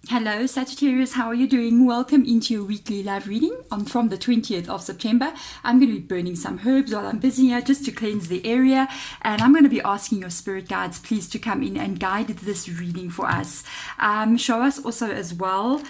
Hello Sagittarius, how are you doing? Welcome into your weekly live reading from the 20th of September. I'm going to be burning some herbs while I'm busy here just to cleanse the area, and I'm going to be asking your spirit guides please to come in and guide this reading for us. Show us also as well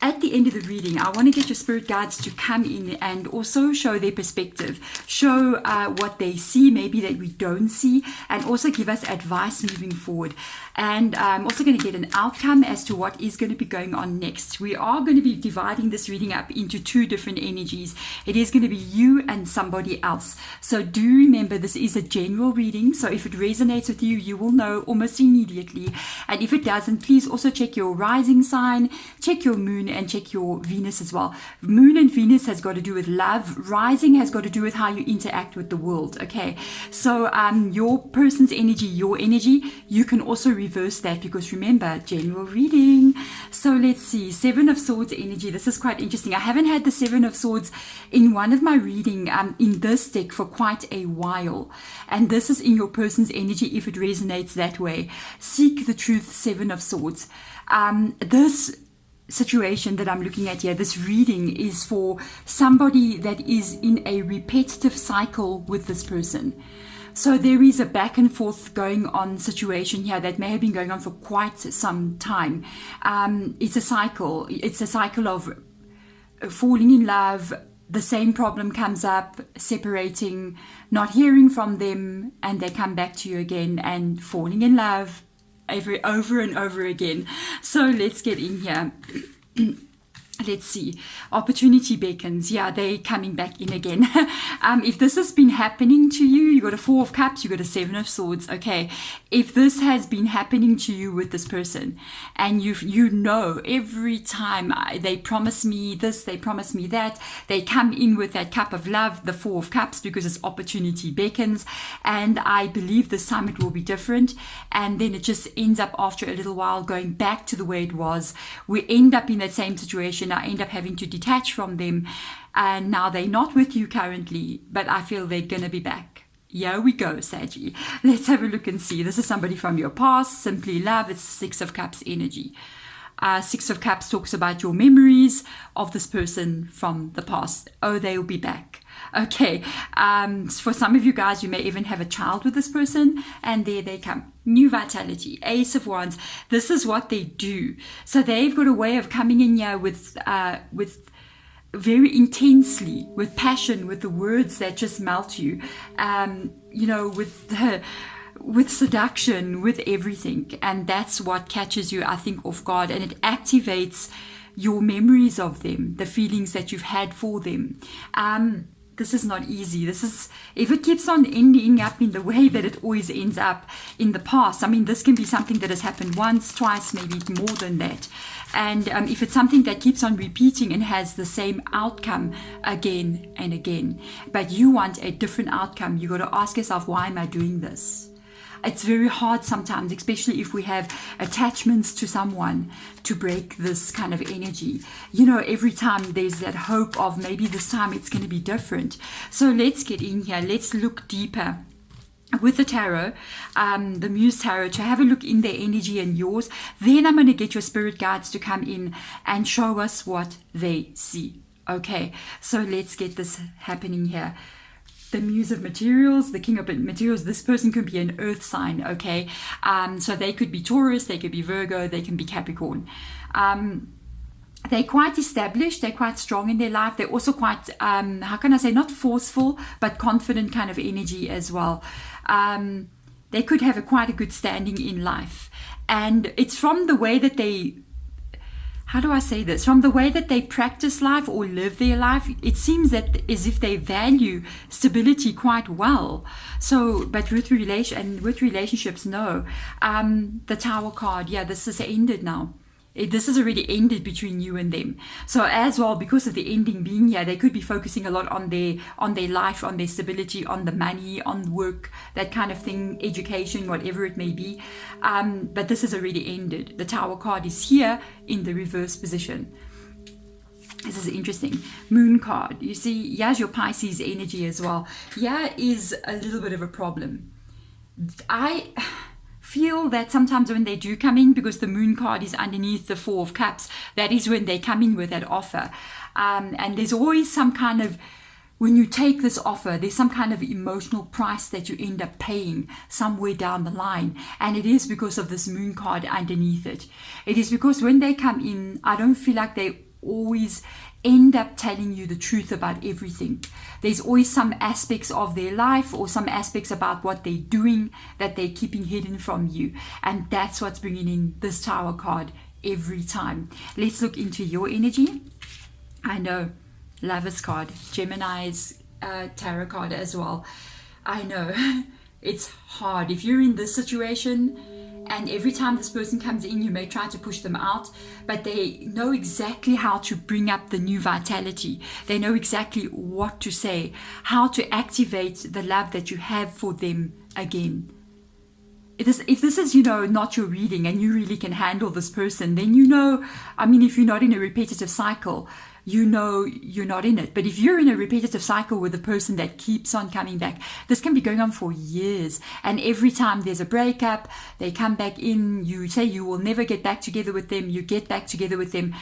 at the end of the reading, I want to get your spirit guides to come in and also show their perspective, show what they see, maybe that we don't see, and also give us advice moving forward. And I'm also going to get an outcome as to what is going to be going on next. We are going to be dividing this reading up into two different energies. It is going to be you and somebody else. So do remember, this is a general reading. So if it resonates with you, you will know almost immediately. And if it doesn't, please also check your rising sign, check your moon, and check your Venus as well. Moon and Venus has got to do with love. Rising has got to do with how you interact with the world. Okay, so your person's energy, your energy, you can also reverse that, because remember, general reading. So let's see, Seven of Swords energy. This is quite interesting. I haven't had the Seven of Swords in one of my reading in this deck for quite a while, and this is in your person's energy if it resonates that way. Seek the truth, Seven of Swords. This situation that I'm looking at here, this reading is for somebody that is in a repetitive cycle with this person. So there is a back and forth going on situation here that may have been going on for quite some time. It's a cycle. It's a cycle of falling in love. The same problem comes up, separating, not hearing from them, and they come back to you again and falling in love over and over again. So let's get in here. Let's see. Opportunity beckons. Yeah, they're coming back in again. If this has been happening to you, you got a Four of Cups, you got a Seven of Swords. Okay. If this has been happening to you with this person, and you know every time they promise me this, they promise me that, they come in with that cup of love, the Four of Cups, because it's opportunity beckons. And I believe this time it will be different. And then it just ends up after a little while going back to the way it was. We end up in that same situation. I end up having to detach from them, and now they're not with you currently, but I feel they're gonna be back. Here we go, Saggy. Let's have a look and see. This is somebody from your past. Simply love. It's Six of Cups energy. Six of Cups talks about your memories of this person from the past. Oh, they'll be back. Okay, for some of you guys, you may even have a child with this person, and there they come. New vitality, Ace of Wands. This is what they do. So they've got a way of coming in here with very intensely, with passion, with the words that just melt you, with seduction, with everything. And that's what catches you, I think, off guard, and it activates your memories of them, the feelings that you've had for them. This is not easy. This is, if it keeps on ending up in the way that it always ends up in the past. I mean, this can be something that has happened once, twice, maybe more than that. And if it's something that keeps on repeating and has the same outcome again and again, but you want a different outcome, you got to ask yourself, why am I doing this? It's very hard sometimes, especially if we have attachments to someone, to break this kind of energy. You know, every time there's that hope of maybe this time it's going to be different. So let's get in here. Let's look deeper with the tarot, the Muse Tarot, to have a look in their energy and yours. Then I'm going to get your spirit guides to come in and show us what they see. Okay, so let's get this happening here. The Muse of Materials, the King of Materials, this person could be an earth sign, okay? So they could be Taurus, they could be Virgo, they can be Capricorn. They're quite established, they're quite strong in their life. They're also quite, how can I say, not forceful, but confident kind of energy as well. They could have quite a good standing in life. And it's from the way that they, how do I say this? From the way that they practice life or live their life, it seems that as if they value stability quite well. So, but with relationships, no. The Tower card, yeah, this is ended now. This has already ended between you and them. So as well, because of the ending being here, they could be focusing a lot on their life, on their stability, on the money, on work, that kind of thing, education, whatever it may be. But this has already ended. The Tower card is here in the reverse position. This is interesting. Moon card. You see, here's your Pisces energy as well. Here is a little bit of a problem. feel that sometimes when they do come in, because the moon card is underneath the Four of Cups, that is when they come in with that offer. And there's always some kind of, when you take this offer, there's some kind of emotional price that you end up paying somewhere down the line. And it is because of this moon card underneath it. It is because when they come in, I don't feel like they always end up telling you the truth about everything. There's always some aspects of their life or some aspects about what they're doing that they're keeping hidden from you. And that's what's bringing in this Tower card every time. Let's look into your energy. I know, Lover's card, Gemini's tarot card as well. I know, it's hard. If you're in this situation, and every time this person comes in, you may try to push them out, but they know exactly how to bring up the new vitality. They know exactly what to say, how to activate the love that you have for them again. If this is, not your reading and you really can handle this person, then if you're not in a repetitive cycle, you're not in it. But if you're in a repetitive cycle with a person that keeps on coming back, this can be going on for years. And every time there's a breakup, they come back in, you say you will never get back together with them, you get back together with them.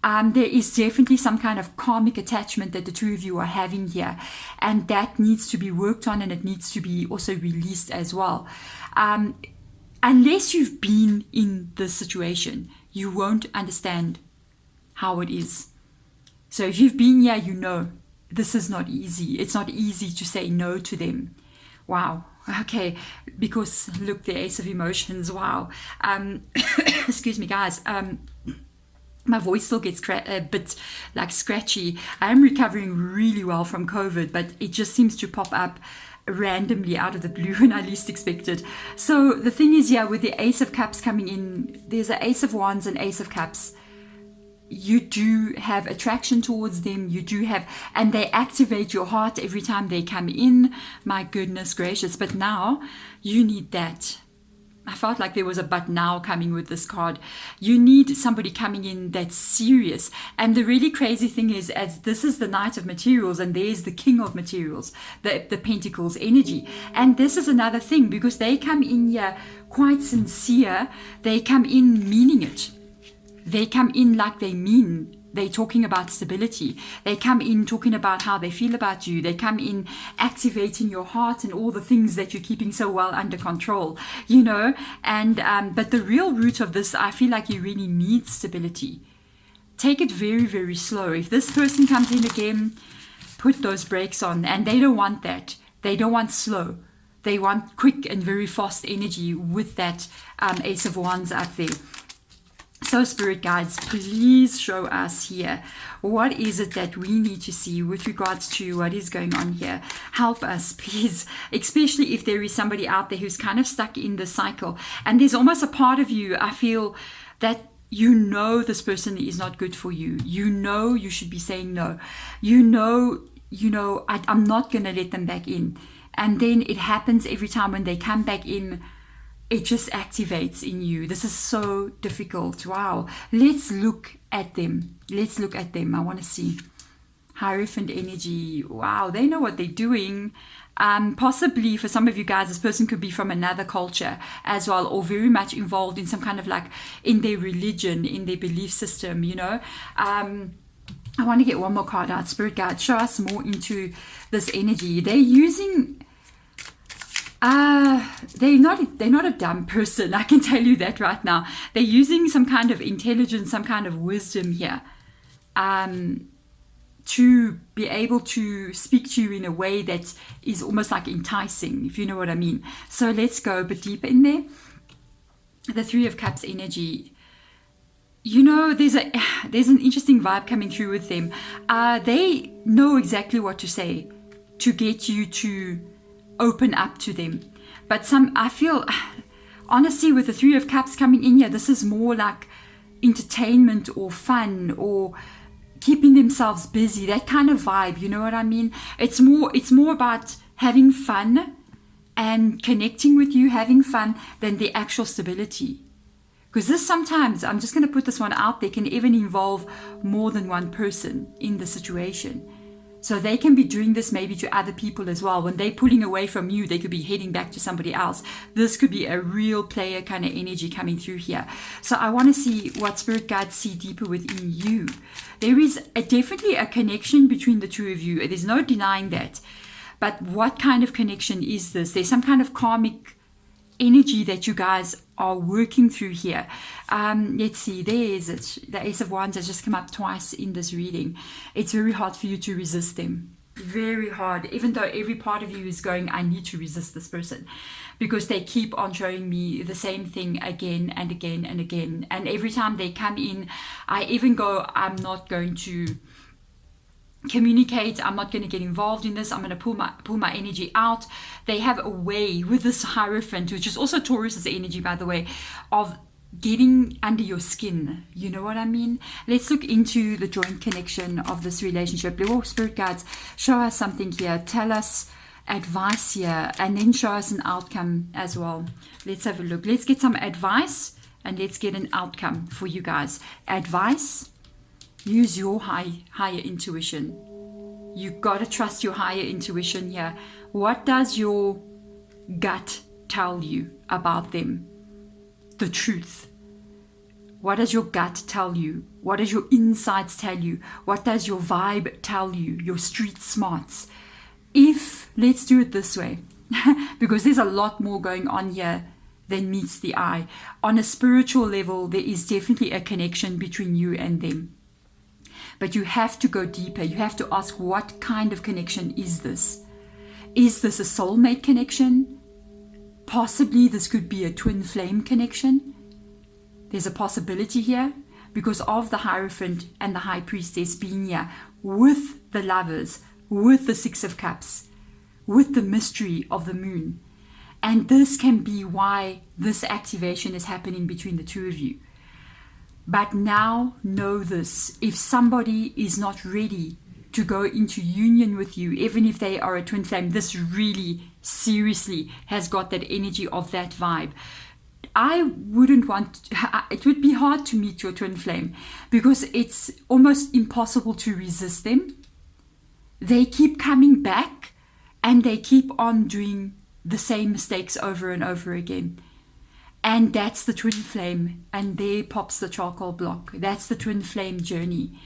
There is definitely some kind of karmic attachment that the two of you are having here. And that needs to be worked on, and it needs to be also released as well. Unless you've been in this situation, you won't understand how it is. So if you've been here, this is not easy. It's not easy to say no to them. Wow. Okay. Because look, the Ace of Emotions. Wow. Excuse me, guys. My voice still gets a bit scratchy. I am recovering really well from COVID, but it just seems to pop up randomly out of the blue when I least expect it. So the thing is, with the Ace of Cups coming in, there's an Ace of Wands and Ace of Cups. You do have attraction towards them, and they activate your heart every time they come in. My goodness gracious. But now you need that. I felt like there was a but now coming with this card. You need somebody coming in that's serious. And the really crazy thing is, as this is the Knight of Materials and there's the King of Materials, the Pentacles energy. And this is another thing, because they come in here quite sincere. They come in meaning it. They come in like they mean. They're talking about stability. They come in talking about how they feel about you. They come in activating your heart and all the things that you're keeping so well under control, And but the real root of this, I feel like you really need stability. Take it very, very slow. If this person comes in again, put those brakes on. And they don't want that. They don't want slow. They want quick and very fast energy with that Ace of Wands up there. So Spirit Guides, please show us here. What is it that we need to see with regards to what is going on here? Help us, please, especially if there is somebody out there who's kind of stuck in the cycle. And there's almost a part of you, I feel, that this person is not good for you. You should be saying no. I'm not going to let them back in. And then it happens every time when they come back in. It just activates in you. This is so difficult. Wow. Let's look at them. I want to see. Hierophant energy. Wow. They know what they're doing. Possibly for some of you guys, this person could be from another culture as well, or very much involved in some kind of in their religion, in their belief system, I want to get one more card out. Spirit Guide, show us more into this energy. They're using... they're not a dumb person. I can tell you that right now. They're using some kind of intelligence, some kind of wisdom here, to be able to speak to you in a way that is almost like enticing, if you know what I mean. So let's go a bit deeper in there. The Three of Cups energy. There's an interesting vibe coming through with them. They know exactly what to say to get you to open up to them. But I feel, honestly, with the Three of Cups coming in here, this is more like entertainment or fun or keeping themselves busy, that kind of vibe, you know what I mean? It's more about having fun and connecting with you, having fun, than the actual stability. Because this sometimes, I'm just going to put this one out there, can even involve more than one person in the situation. So they can be doing this maybe to other people as well. When they're pulling away from you, they could be heading back to somebody else. This could be a real player kind of energy coming through here. So I want to see what spirit guides see deeper within you. There is definitely a connection between the two of you. There's no denying that. But what kind of connection is this? There's some kind of karmic energy that you guys are working through here. Let's see, there's it. The Ace of Wands has just come up twice in this reading. It's very hard for you to resist them. Very hard, even though every part of you is going, I need to resist this person, because they keep on showing me the same thing again and again and again. And every time they come in, I even go, I'm not going to communicate, I'm not going to get involved in this, I'm going to pull my energy out. They have a way with this Hierophant, which is also Taurus's energy, by the way, of getting under your skin. You know what I mean? Let's look into the joint connection of this relationship. Little spirit guides, show us something here, tell us advice here, and then show us an outcome as well. Let's have a look. Let's get some advice and let's get an outcome for you guys. Advice. Use your higher intuition. You got to trust your higher intuition here. What does your gut tell you about them? The truth. What does your gut tell you? What does your insights tell you? What does your vibe tell you? Your street smarts. Let's do it this way, because there's a lot more going on here than meets the eye. On a spiritual level, there is definitely a connection between you and them. But you have to go deeper. You have to ask, what kind of connection is this? Is this a soulmate connection? Possibly this could be a twin flame connection. There's a possibility here because of the Hierophant and the High Priestess being here with the Lovers, with the Six of Cups, with the mystery of the Moon. And this can be why this activation is happening between the two of you. But now know this, if somebody is not ready to go into union with you, even if they are a twin flame, this really seriously has got that energy of that vibe. It would be hard to meet your twin flame because it's almost impossible to resist them. They keep coming back and they keep on doing the same mistakes over and over again. And that's the twin flame, and there pops the charcoal block. That's the twin flame journey.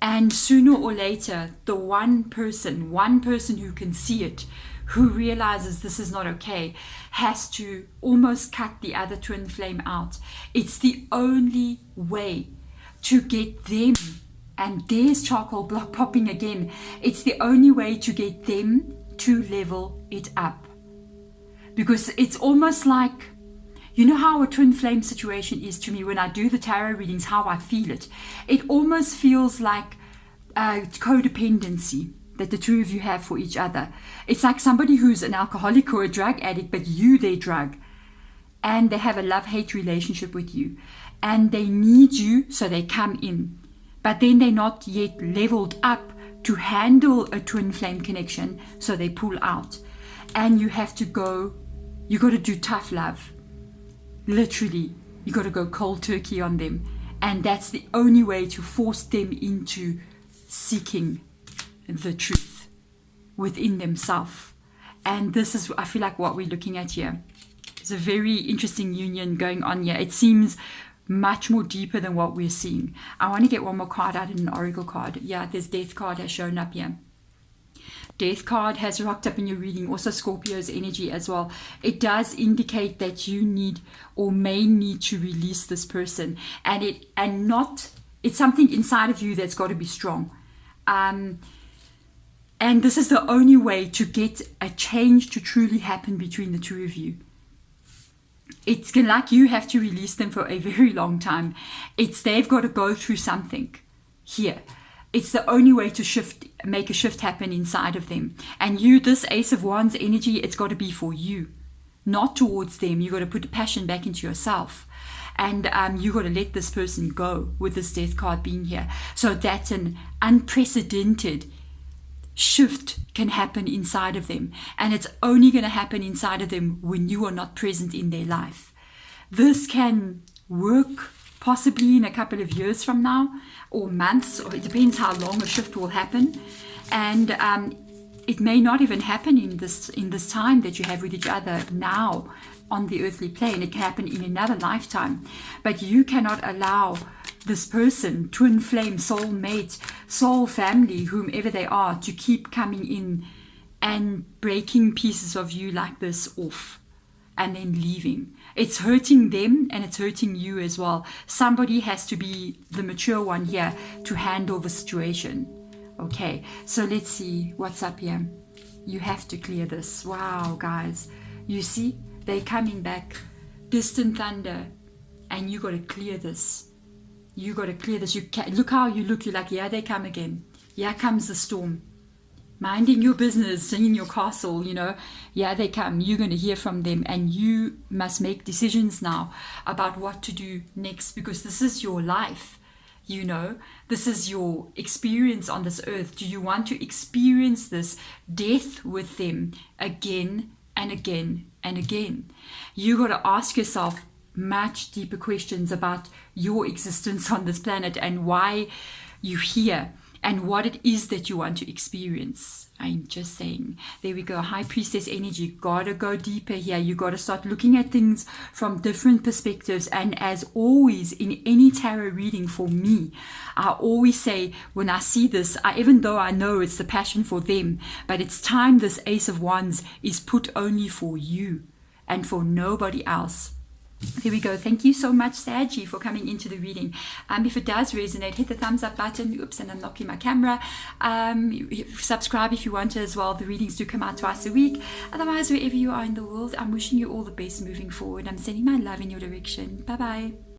And sooner or later, the one person who can see it, who realizes this is not okay, has to almost cut the other twin flame out. It's the only way to get them, and there's charcoal block popping again. It's the only way to get them to level it up. Because it's almost like, you know how a twin flame situation is to me when I do the tarot readings, how I feel it. It almost feels like codependency that the two of you have for each other. It's like somebody who's an alcoholic or a drug addict, but you their drug. And they have a love-hate relationship with you. And they need you, so they come in. But then they're not yet leveled up to handle a twin flame connection, so they pull out. And you have to go, you got to do tough love. Literally, you got to go cold turkey on them. And that's the only way to force them into seeking the truth within themselves. And this is, I feel like, what we're looking at here. It's a very interesting union going on here. It seems much more deeper than what we're seeing. I want to get one more card out in an oracle card. Yeah, this Death card has shown up here. Death card has rocked up in your reading, also Scorpio's energy as well. It does indicate that you need or may need to release this person, and it's something inside of you that's got to be strong. And this is the only way to get a change to truly happen between the two of you. It's like you have to release them for a very long time. They've got to go through something here. It's the only way to make a shift happen inside of them. And this Ace of Wands energy, it's got to be for you, not towards them. You got to put the passion back into yourself. And you got to let this person go with this Death card being here. So that an unprecedented shift can happen inside of them. And it's only going to happen inside of them when you are not present in their life. This can work possibly in a couple of years from now, or months, or it depends how long a shift will happen. And it may not even happen in this time that you have with each other now on the earthly plane. It can happen in another lifetime. But you cannot allow this person, twin flame, soul mate, soul family, whomever they are, to keep coming in and breaking pieces of you like this off and then leaving. It's hurting them and it's hurting you as well. Somebody has to be the mature one here to handle the situation. Okay, so let's see what's up here. You have to clear this. Wow, guys. You see, they're coming back. Distant thunder. And you got to clear this. You got to clear this. Look how you look. You're like, yeah, they come again. Here comes the storm. Minding your business in your castle, you know. Yeah, they come. You're going to hear from them. And you must make decisions now about what to do next, because this is your life. You know, this is your experience on this earth. Do you want to experience this death with them again and again and again? You got to ask yourself much deeper questions about your existence on this planet and why you're here and what it is that you want to experience. I'm just saying. There we go. High Priestess energy. Gotta go deeper here. You gotta start looking at things from different perspectives. And as always, in any tarot reading for me, I always say, when I see this, even though I know it's the passion for them, but it's time this Ace of Wands is put only for you and for nobody else. There we go. Thank you so much, Saggy, for coming into the reading. If it does resonate, hit the thumbs up button. Oops, and I'm knocking my camera. Subscribe if you want to as well. The readings do come out twice a week. Otherwise, wherever you are in the world, I'm wishing you all the best moving forward. I'm sending my love in your direction. Bye-bye.